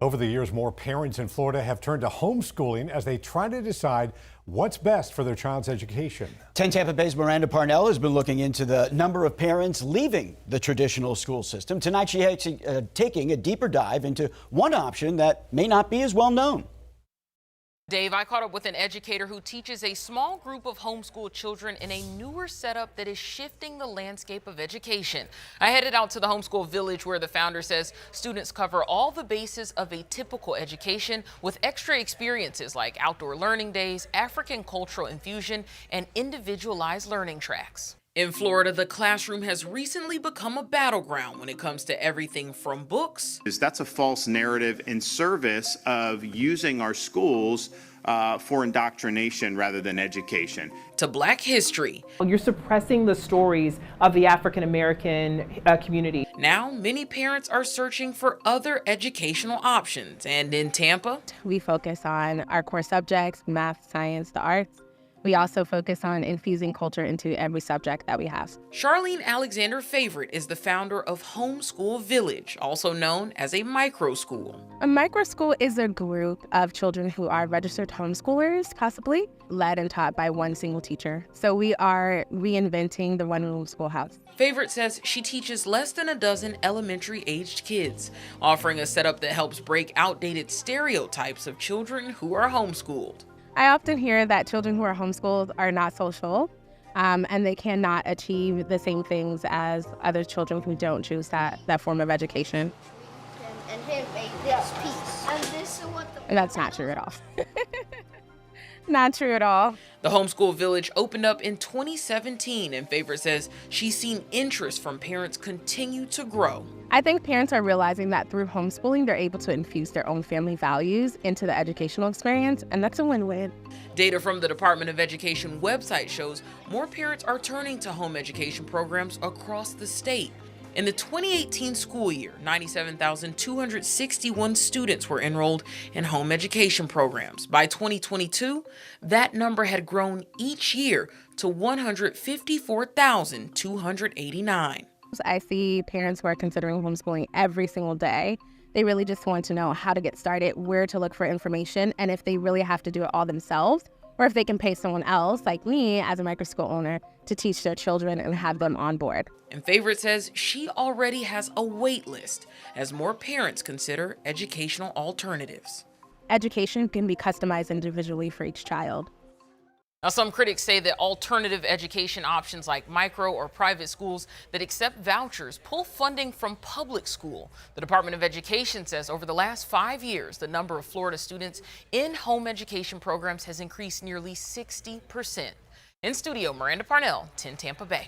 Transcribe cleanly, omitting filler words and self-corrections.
Over the years, more parents in Florida have turned to homeschooling as they try to decide what's best for their child's education. 10 Tampa Bay's Miranda Parnell has been looking into the number of parents leaving the traditional school system. Tonight, she's taking a deeper dive into one option that may not be as well known. Dave, I caught up with an educator who teaches a small group of homeschool children in a newer setup that is shifting the landscape of education. I headed out to the Homeschool Village where the founder says students cover all the bases of a typical education with extra experiences like outdoor learning days, African cultural infusion, and individualized learning tracks. In Florida, the classroom has recently become a battleground when it comes to everything from books. That's a false narrative in service of using our schools for indoctrination rather than education. To Black history. You're suppressing the stories of the African American community. Now, many parents are searching for other educational options. And in Tampa, we focus on our core subjects, math, science, the arts. We also focus on infusing culture into every subject that we have. Charlene Alexander Favorite is the founder of Homeschool Village, also known as a microschool. A microschool is a group of children who are registered homeschoolers, possibly, led and taught by one single teacher. So we are reinventing the one-room schoolhouse. Favorite says she teaches less than a dozen elementary-aged kids, offering a setup that helps break outdated stereotypes of children who are homeschooled. I often hear that children who are homeschooled are not social, and they cannot achieve the same things as other children who don't choose that form of education. And him made this piece. And this is what the... And that's not true at all. Not true at all. The Homeschool Village opened up in 2017, and Favorite says she's seen interest from parents continue to grow. I think parents are realizing that through homeschooling, they're able to infuse their own family values into the educational experience, and that's a win-win. Data from the Department of Education website shows more parents are turning to home education programs across the state. In the 2018 school year, 97,261 students were enrolled in home education programs. By 2022, that number had grown each year to 154,289. I see parents who are considering homeschooling every single day. They really just want to know how to get started, where to look for information, and if they really have to do it all themselves, or if they can pay someone else, like me, as a microschool owner, to teach their children and have them on board. And Favorite says she already has a wait list as more parents consider educational alternatives. Education can be customized individually for each child. Now, some critics say that alternative education options like micro or private schools that accept vouchers pull funding from public school. The Department of Education says over the last 5 years, the number of Florida students in home education programs has increased nearly 60%. In studio, Miranda Parnell, 10 Tampa Bay.